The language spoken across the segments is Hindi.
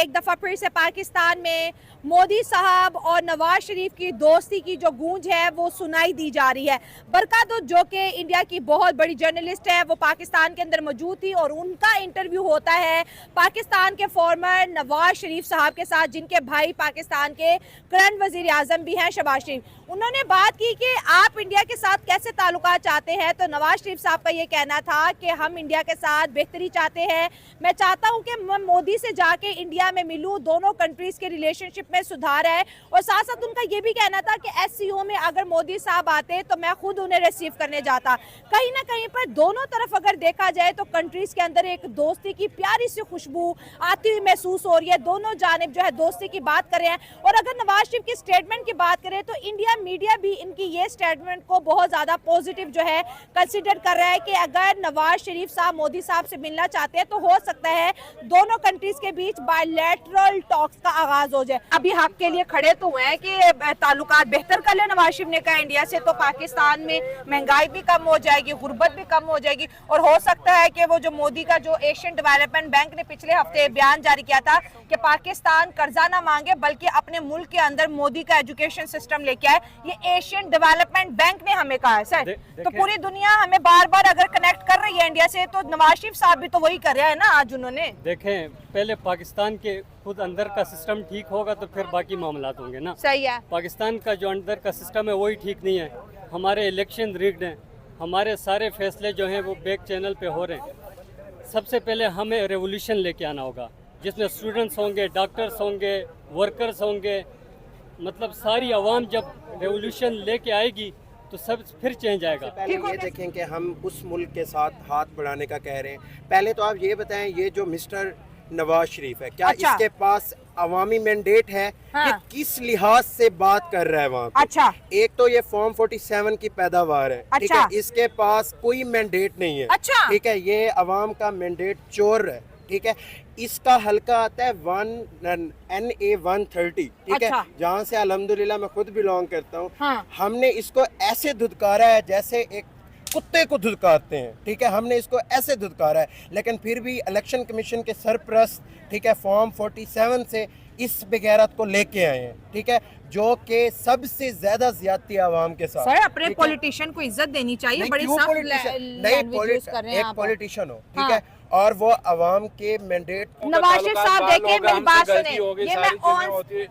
एक दफा फिर से पाकिस्तान में मोदी साहब और नवाज शरीफ की दोस्ती की जो गूंज है वो सुनाई दी जा रही है। बरकत जो कि इंडिया की बहुत बड़ी जर्नलिस्ट है, वो पाकिस्तान के अंदर मौजूद थी और उनका इंटरव्यू होता है पाकिस्तान के फॉर्मर नवाज शरीफ साहब के साथ, जिनके भाई पाकिस्तान के करंट वजीर आजम भी हैं शहबाज शरीफ। उन्होंने बात की कि आप इंडिया के साथ कैसे ताल्लुकात चाहते हैं, तो नवाज शरीफ साहब का ये कहना था कि हम इंडिया के साथ बेहतरी चाहते हैं। मैं चाहता हूं कि मैं मोदी से जाके इंडिया में मिलूं, दोनों कंट्रीज के रिलेशनशिप में सुधार है। और साथ साथ उनका ये भी कहना था कि SCO में अगर मोदी साहब आते तो मैं खुद उन्हें रिसीव करने जाता। कहीं ना कहीं पर दोनों तरफ अगर देखा जाए तो कंट्रीज के अंदर एक दोस्ती की प्यारी सी खुशबू आती हुई महसूस हो रही है। दोनों जानिब जो है दोस्ती की बात कर रहे हैं। और अगर नवाज शरीफ की स्टेटमेंट की बात करें तो इंडिया मीडिया भी इनकी ये स्टेटमेंट को बहुत ज्यादा पॉजिटिव जो है कंसीडर कर रहा है कि अगर नवाज शरीफ साहब मोदी साहब से मिलना चाहते हैं तो हो सकता है दोनों कंट्रीज के बीच बायलैटरल टॉक्स का आगाज हो जाए। अभी हक के लिए खड़े तो हुए हैं कि ताल्लुकात बेहतर कर ले नवाज शरीफ ने कहा इंडिया से, तो पाकिस्तान में महंगाई भी कम हो जाएगी, गुर्बत भी कम हो जाएगी। और हो सकता है कि वो जो मोदी का जो एशियन डेवलपमेंट बैंक ने पिछले हफ्ते बयान जारी किया था कि पाकिस्तान कर्जा ना मांगे बल्कि अपने मुल्क के अंदर मोदी का एजुकेशन सिस्टम लेके आए, ये एशियन डेवलपमेंट बैंक ने हमें कहा है सर। तो पूरी दुनिया हमें बार बार अगर कनेक्ट कर रही है इंडिया से, तो नवाज शरीफ साहब भी तो वही कर रहे हैं ना। आज उन्होंने देखें, पहले पाकिस्तान के खुद अंदर का सिस्टम ठीक होगा तो फिर बाकी मामलात होंगे ना। सही है। पाकिस्तान का जो अंदर का सिस्टम है वही ठीक नहीं है। हमारे इलेक्शन रिग्ड हैं, हमारे सारे फैसले जो हैं वो बैक चैनल पे हो रहे हैं। सबसे पहले हमें रेवोल्यूशन लेके आना होगा जिसमें स्टूडेंट्स होंगे, डॉक्टर्स होंगे, वर्कर्स होंगे, मतलब सारी आवाम जब रेवोल्यूशन लेके आएगी तो सब फिर चेंज आएगा। पहले ये देखें कि हम उस मुल्क के साथ हाथ बढ़ाने का कह रहे हैं। पहले तो आप ये बताएं, ये जो मिस्टर नवाज शरीफ है, क्या इसके पास अवामी मैंडेट है? हाँ। ये किस लिहाज से बात कर रहा है वहाँ पे? अच्छा। एक तो ये फॉर्म 47 की पैदावार है, ठीक अच्छा। है, इसके पास कोई मैंडेट नहीं है। अच्छा। ठीक है, ये अवाम का मैंडेट चोर है, ठीक है। इसका हल्का आता है NA 130, ठीक है, जहाँ से अल्हम्दुलिल्लाह मैं खुद बिलोंग करता हूँ। हाँ। हमने इसको ऐसे धुतकारा है जैसे एक कुत्ते को धुतकारते हैं, ठीक है, हमने इसको ऐसे धुतकारा है। लेकिन फिर भी इलेक्शन कमीशन के सरप्रस्त, ठीक है, फॉर्म 47 से इस बेगैरत को लेके आए हैं, ठीक है, जो कि सबसे ज्यादा ज्यादती आवाम के साथ। सर अपने पॉलिटिशियन को इज्जत देनी चाहिए, बड़ी सख्त लैंग्वेज यूज कर रहे हैं एक आप। पॉलिटिशियन हो, ठीक है, और वो अवाम के मैंडेट। नवाज शरीफ साहब देखिए मेरी बात सुने, ये मैं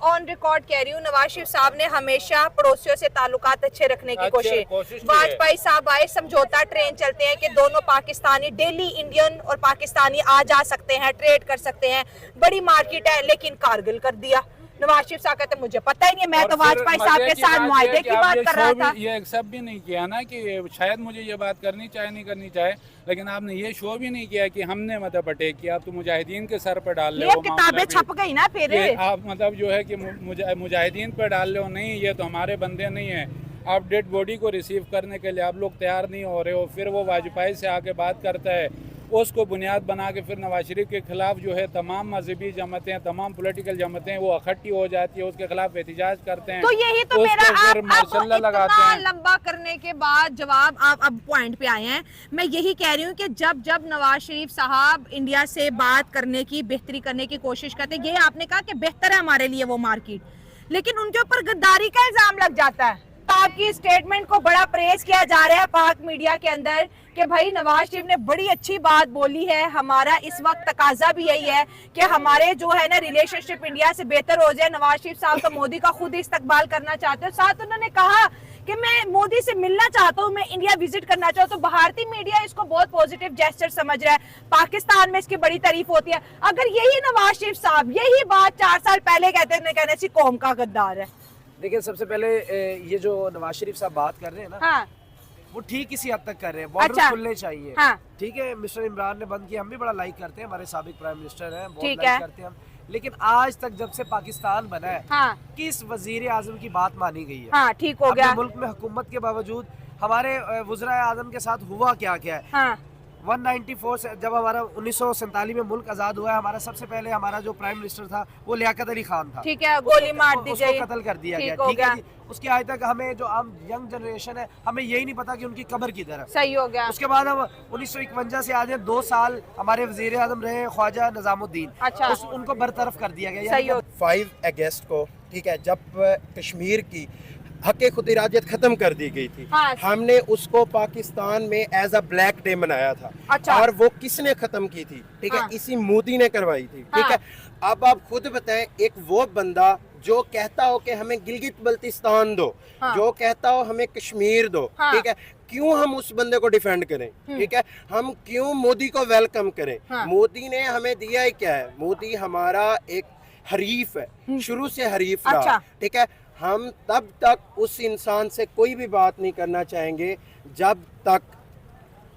ऑन रिकॉर्ड कह रही हूँ, नवाज शरीफ साहब ने हमेशा पड़ोसियों से ताल्लुकात अच्छे रखने की कोशिश। वाजपेयी साहब आए, समझौता ट्रेन चलते हैं कि दोनों पाकिस्तानी डेली इंडियन और पाकिस्तानी आ जा सकते हैं, ट्रेड कर सकते हैं, बड़ी मार्केट है, लेकिन कारगिल कर दिया। नवाज शरीफ साहब कहते मुझे पता ही नहीं, मैं तो वाजपेयी साहब के साथ मुआहदे की बात कर रहा था। ये एक्सेप्ट भी नहीं किया ना कि शायद मुझे ये बात करनी चाहे नहीं करनी चाहे, लेकिन आपने ये शो भी नहीं किया कि हमने मतलब अटैक किया। आप तो मुजाहिदीन के सर पर डाल रहे हो, किताबें छप गई ना फिर आप मतलब जो है कि मुजाहिदीन पर डाल रहे हो। नहीं, ये तो हमारे बंदे नहीं है। आप डेड बॉडी को रिसीव करने के लिए आप लोग तैयार नहीं हो रहे हो। फिर वो वाजपेयी से आके बात करता है, उसको बुनियाद बना के फिर नवाज शरीफ के खिलाफ जो है तमाम मजहबी जमातें, तमाम पॉलिटिकल जमातें वो इकट्ठी हो जाती है, उसके खिलाफ एहतजाज करते हैं। तो यही तो मेरा मार्शल्ला लगाते हैं। लंबा करने के बाद जवाब आप अब पॉइंट पे आए हैं। मैं यही कह रही हूँ कि जब नवाज शरीफ साहब इंडिया से बात करने की, बेहतरी करने की कोशिश करते हैं, ये आपने कहा कि बेहतर है हमारे लिए वो मार्केट, लेकिन उनके ऊपर गद्दारी का इल्जाम लग जाता है। आपकी स्टेटमेंट को बड़ा प्रेस किया जा रहा है पाक मीडिया के अंदर कि भाई नवाज शरीफ ने बड़ी अच्छी बात बोली है, हमारा इस वक्त तकाजा भी यही है कि हमारे जो है ना रिलेशनशिप इंडिया से बेहतर हो जाए। नवाज शरीफ साहब तो मोदी का खुद इस्तकबाल करना चाहते हैं। साथ उन्होंने कहा कि मैं मोदी से मिलना चाहता हूँ, मैं इंडिया विजिट करना चाहता हूँ। तो भारतीय मीडिया इसको बहुत पॉजिटिव जेस्चर समझ रहा है, पाकिस्तान में इसकी बड़ी तारीफ होती है। अगर यही नवाज शरीफ साहब यही बात 4 साल पहले कहने से कौम का गद्दार है। देखिए, सबसे पहले ये जो नवाज शरीफ साहब बात कर रहे हैं ना, हाँ। वो ठीक इसी हद तक कर रहे हैं। बॉर्डर खुलने चाहिए, हाँ। ठीक है। मिस्टर इमरान ने बंद किया, हम भी बड़ा लाइक करते हैं, हमारे साबिक प्राइम मिनिस्टर हैं, बहुत ठीक लाइक है। करते हैं हम। लेकिन आज तक जब से पाकिस्तान बना है, हाँ। किस वजीर आजम की बात मानी गई है? हाँ, ठीक हो गया। मुल्क में हुकूमत के बावजूद हमारे वज़ीर आज़म के साथ हुआ क्या क्या है? हाँ। 194 से जब हमारा 1947 में मुल्क आज़ाद हुआ है, हमारा सबसे पहले हमारा जो प्राइम मिनिस्टर था वो लियाकत अली खान था। ठीक है, गोली मार दी उसको गई, कत्ल कर दिया गया। हो ठीक है गया। जी। उसके आज तक हमें जो हम यंग जनरेशन है, हमें यही नहीं पता कि उनकी कब्र किधर है। सही हो गया। उसके बाद हम 1951 से आज 2 साल हमारे वजीर आजम रहे ख्वाजा निजामुद्दीन। अच्छा। उनको बरतरफ कर दिया गया। सही हो। 5 अगस्त को, ठीक है, जब कश्मीर की हक खुद इरादियत खत्म कर दी गई थी, हाँ। हमने उसको पाकिस्तान में एज अ ब्लैक डे मनाया था। अच्छा। और वो किसने खत्म की थी? ठीक हाँ। है, इसी मोदी ने करवाई थी। ठीक हाँ। है, अब आप खुद बताएं, एक वो बंदा जो कहता हो कि हमें गिलगित बल्तिस्तान दो, हाँ। जो कहता हो हमें कश्मीर दो, हाँ। ठीक है, क्यों हम उस बंदे को डिफेंड करें? ठीक है, हम क्यों मोदी को वेलकम करें? हाँ। मोदी ने हमें दिया ही क्या है? मोदी हमारा एक हरीफ है, शुरू से हरीफ रहा। अच्छा। ठीक है, हम तब तक उस इंसान से कोई भी बात नहीं करना चाहेंगे जब तक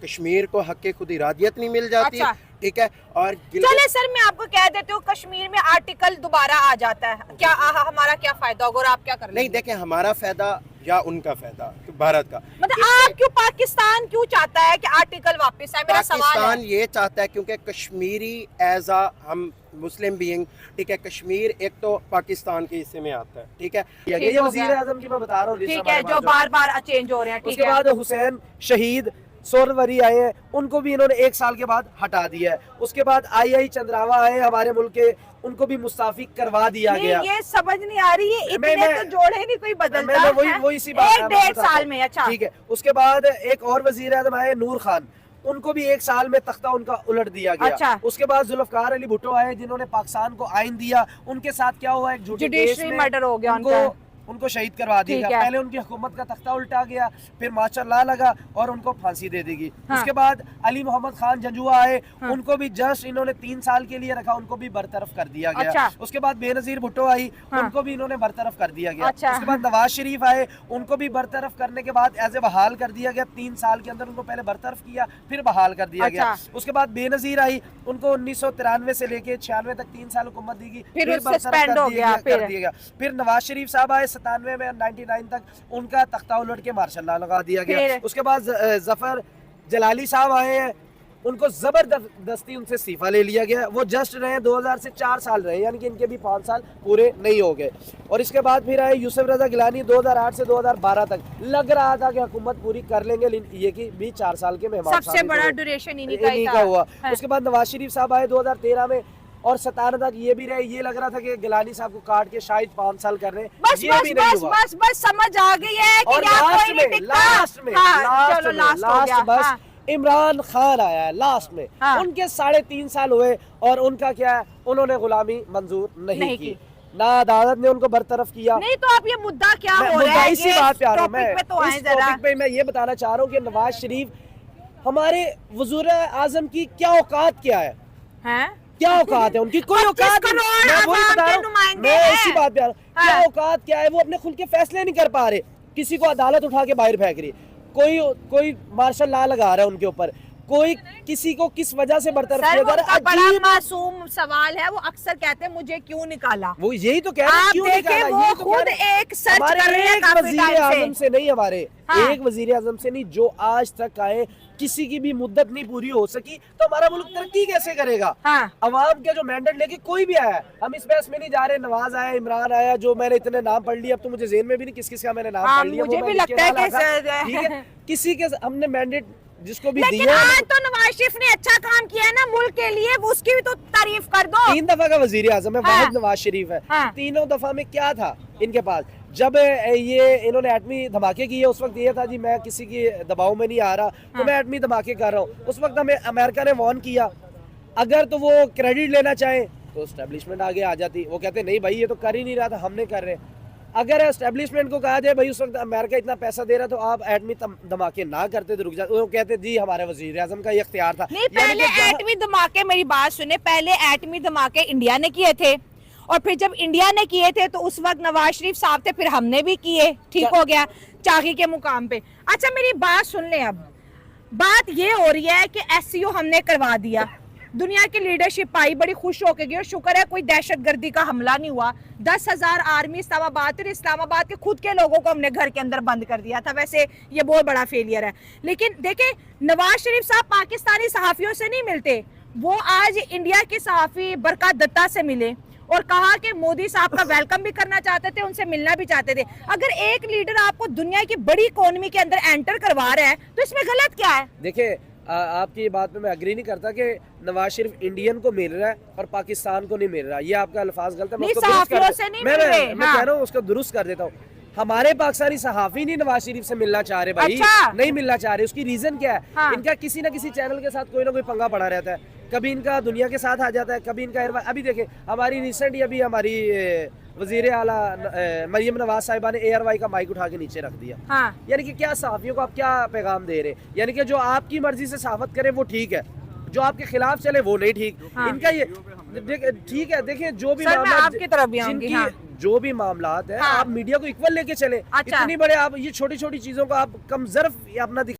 कश्मीर को हक खुद इरादियत नहीं मिल जाती। अच्छा। ठीक है, और चले सर, मैं आपको कह देती हूँ, कश्मीर में आर्टिकल दोबारा आ जाता है, क्या हमारा क्या फायदा होगा और आप क्या कर नहीं, लेंगे? देखें, हमारा फायदा या उनका फायदा, भारत का। मतलब आप क्यों, पाकिस्तान क्यों चाहता है कि आर्टिकल वापस आए? मेरा सवाल पाकिस्तान है। ये चाहता है क्योंकि कश्मीरी एज अ हम मुस्लिम बीइंग, ठीक है, कश्मीर एक तो पाकिस्तान के हिस्से में आता है। ठीक है, ये वजीर आजम की मैं बता रहा हूँ, ठीक है, जो बार बार चेंज हो रहे हैं। ठीक उसके है। बाद हुसैन शहीद सोरवरी आए हैं, उनको भी इन्होंने 1 साल के बाद हटा दिया है। उसके बाद आई चंद्रावा आए हमारे मुल्क के, उनको भी मुस्ताफी करवा दिया नहीं, गया। ये समझ नहीं आ रही है, इतने मैं- तो जोड़े नहीं कोई बदलता मैं है। वही सी बात एक 1.5 साल में। अच्छा। ठीक है, उसके बाद एक और वजीर आजम आए नूर खान, उनको भी 1 साल में तख्ता उनका उलट दिया गया। अच्छा। उसके बाद जुल्फकार अली भुट्टो आए, जिन्होंने पाकिस्तान को आइन दिया। उनके साथ क्या हुआ, एक झूठे केस जुडिशरी में मर्डर हो गया उनको शहीद करवा दिया ठीक गया। है। पहले उनकी हुकूमत का तख्ता उल्टा गया, फिर मार्शल लॉ लगा और उनको फांसी दे देगी। हाँ। उसके बाद अली मोहम्मद खान जंजुआ आए, हाँ। उनको भी जस्ट इन्होंने 3 साल के लिए रखा, उनको भी बरतरफ कर दिया गया। अच्छा। उसके बाद बेनजीर भुट्टो आई, हाँ। उनको भी इन्होंने बरतरफ कर दिया गया। अच्छा। उसके बाद नवाज शरीफ आए, उनको भी बरतरफ करने के बाद एज ए बहाल कर दिया गया। 3 साल के अंदर उनको पहले बरतरफ किया, फिर बहाल कर दिया गया। अच्छा। उसके बाद बेनजीर आई, उनको 1993 से लेके 96 तक 3 साल हुकूमत दी गई, फिर बरतरफ सस्पेंड हो गया, कर दिया गया। फिर नवाज शरीफ साहब आए 97 में, 99 तक उनका तख्ता उलट के मार्शल लॉ लगा दिया गया। फिर? उसके बाद जफर जलाली साहब आए हैं, उनको जबरदस्ती उनसे इस्तीफा ले लिया गया। वो जस्ट रहे 2000 से 4 साल रहे, यानी कि इनके भी 5 साल पूरे नहीं हो गए। और इसके बाद फिर आए यूसुफ रजा गिलानी, 2008 से 2012 तक लग रहा था कि हुकूमत पूरी कर लेंगे, लेकिन ये कि भी 4 साल के मेहमान सबसे बड़ा ड्यूरेशन इन्हीं इन्हीं का का हुआ। है। उसके बाद नवाज शरीफ साहब आए 2013 में, और 17 तक ये भी रहे। ये लग रहा था कि गिलानी साहब को काट के शायद 5 साल कर रहे हैं, बस ये बस भी नहीं बस हुआ। बस बस समझ आ गई है कि और यहाँ लास्ट कोई नहीं में टिकता। लास्ट में हाँ, लास्ट चलो में लास्ट हो गया। बस हाँ। इमरान खान आया है लास्ट में। हाँ। उनके 3.5 साल हुए और उनका क्या है, उन्होंने गुलामी मंजूर नहीं की। ना अदालत ने उनको बरतरफ किया। नहीं तो अब ये मुद्दा क्या मैं हो रहा मुद्दा है, इसी ये बात पे आ रहा हूँ। टॉपिक मैं पे तो आए इस जरा। टॉपिक पे मैं ये बताना चाह रहा हूँ कि नवाज शरीफ हमारे वज़ीर आज़म की क्या औकात क्या है, हैं? क्या औकात है उनकी? कोई 25 औकात नहीं। करोड़ मैं वही आवाम बता के रहा हूँ, नुमाइंदे मैं हैं। इसी बात पे आ रहा हूँ। क्या हाँ। औकात क्या है? वो अपने खुद के फैसले नहीं कर पा रहे, किसी को अदालत उठा के बाहर फेंक रही है, कोई मार्शल लॉ लगा रहा है उनके ऊपर, कोई किसी को किस वजह से बरतरफ सर, किया जा उनका रहा है। बड़ा अजीब, मासूम सवाल है, वो अक्सर कहते हैं मुझे क्यों निकाला। वो यही तो कह रहे हैं, आप क्यों देखें, निकाला? वो यही तो कह खुद रहे हैं। एक सर्च हमारे कर रहे हैं एक काफी वजीर टाइम आजम से। से नहीं, हमारे हाँ। एक वजीर आजम से नहीं, जो आज तक आए, किसी की भी मुद्दत नहीं पूरी हो सकी, तो हमारा मुल्क तरक्की कैसे करेगा? हाँ। अवाम के जो मैंडेट लेके कोई भी आया, हम इस बहस में नहीं जा रहे। नवाज आया, इमरान आया, जो मैंने इतने नाम पढ़ लिया, अब तो मुझे जेहन में भी नहीं किस किस का मैंने नाम हाँ, पढ़ लिया। मुझे वो भी मैं लिख के लगता है डाला कि था। सर- ठीक है, किसी के हमने मैंडेट जिसको भी लेकिन दिया, आज तो नवाज शरीफ ने अच्छा काम किया है ना मुल्क के लिए, वो उसकी भी तो तारीफ कर दो। 3 दफा का वजीर आजम है, हाँ। वाहिद नवाज शरीफ है। हाँ। तीनों दफा में क्या था इनके पास? जब ये इन्होंने एटमी धमाके किए, उस वक्त ये था जी मैं किसी की दबाव में नहीं आ रहा, तो मैं एटमी धमाके कर रहा हूँ। उस वक्त हमें अमेरिका ने वार्न किया, अगर तो वो क्रेडिट लेना चाहे तो एस्टेब्लिशमेंट आगे आ जाती। वो कहते नहीं भाई, ये तो कर ही नहीं रहा था, हमने कर रहे हैं। अगर एस्टेब्लिशमेंट को कहा जाए भाई उस वक्त अमेरिका इतना पैसा दे रहा तो आप एटमी धमाके ना करते तो रुक जाते, वो कहते जी हमारे वजीर आजम का ये इख्तियार था। नहीं, यानी पहले कि जहाँ- एटमी धमाके, मेरी बात सुने, पहले एटमी धमाके इंडिया ने किए थे, और फिर जब इंडिया ने किए थे तो उस वक्त नवाज शरीफ साहब थे, फिर हमने भी किए, ठीक हो गया, चाकी के मुकाम पे। अच्छा मेरी बात सुन ले, अब बात ये हो रही है कि SCO हमने करवा दिया, दुनिया की लीडरशिप पाई, बड़ी खुश होके गई और शुक्र है कोई दहशतगर्दी का हमला नहीं हुआ। 10,000 आर्मी इस्लामाबाद और इस्लामाबाद के खुद के लोगों को हमने घर के अंदर बंद कर दिया था। वैसे ये बहुत बड़ा फेलियर है। लेकिन देखें, नवाज शरीफ साहब पाकिस्तानी सहाफियों से नहीं मिलते, वो आज इंडिया के सहाफी बरकत दत्ता से मिले और कहा कि मोदी साहब का वेलकम भी करना चाहते थे, उनसे मिलना भी चाहते थे। अगर एक लीडर आपको दुनिया की बड़ी इकोनॉमी के अंदर एंटर करवा रहा है तो इसमें गलत क्या है? देखिए, आपकी ये बात पे मैं अग्री नहीं करता कि नवाज शरीफ इंडियन को मिल रहा है और पाकिस्तान को नहीं मिल रहा। ये आपका अल्फाज गलत है। मैं नहीं, उसको दुरुस्त कर सहाफियों दे- से नहीं मैं मिल रहे, मैं हाँ। कह रहा हूँ, उसको दुरुस्त कर देता हूँ। हमारे पाकिस्तानी सहाफी नहीं नवाज शरीफ से मिलना चाह रहे भाई। अच्छा। नहीं मिलना चाह रहे। उसकी रीजन क्या है? हाँ। इनका किसी ना किसी चैनल के साथ कोई ना कोई पंगा पड़ा रहता है। कभी इनका दुनिया के साथ आ जाता है, कभी इनका अभी देखे हमारी रिसेंट अभी हमारी वजीर आला मरियम नवाज साहिबा ने ARY का माइक उठा के नीचे रख दिया। हाँ। यानी कि क्या सहाफियों को आप क्या पैगाम दे रहे? यानी कि जो आपकी मर्जी से सहाफत करे वो ठीक है, जो आपके खिलाफ चले वो नहीं ठीक। हाँ। इनका ये ठीक है। देखिए, जो भी सर, मैं मामला आपकी तरफ भी आऊंगी, जिनकी हाँ। जो भी मामलात है, हाँ। आप मीडिया को इक्वल लेके चले। अच्छा। इतनी बड़े आप ये छोटी छोटी चीजों को आप कम ज़र्फ अपना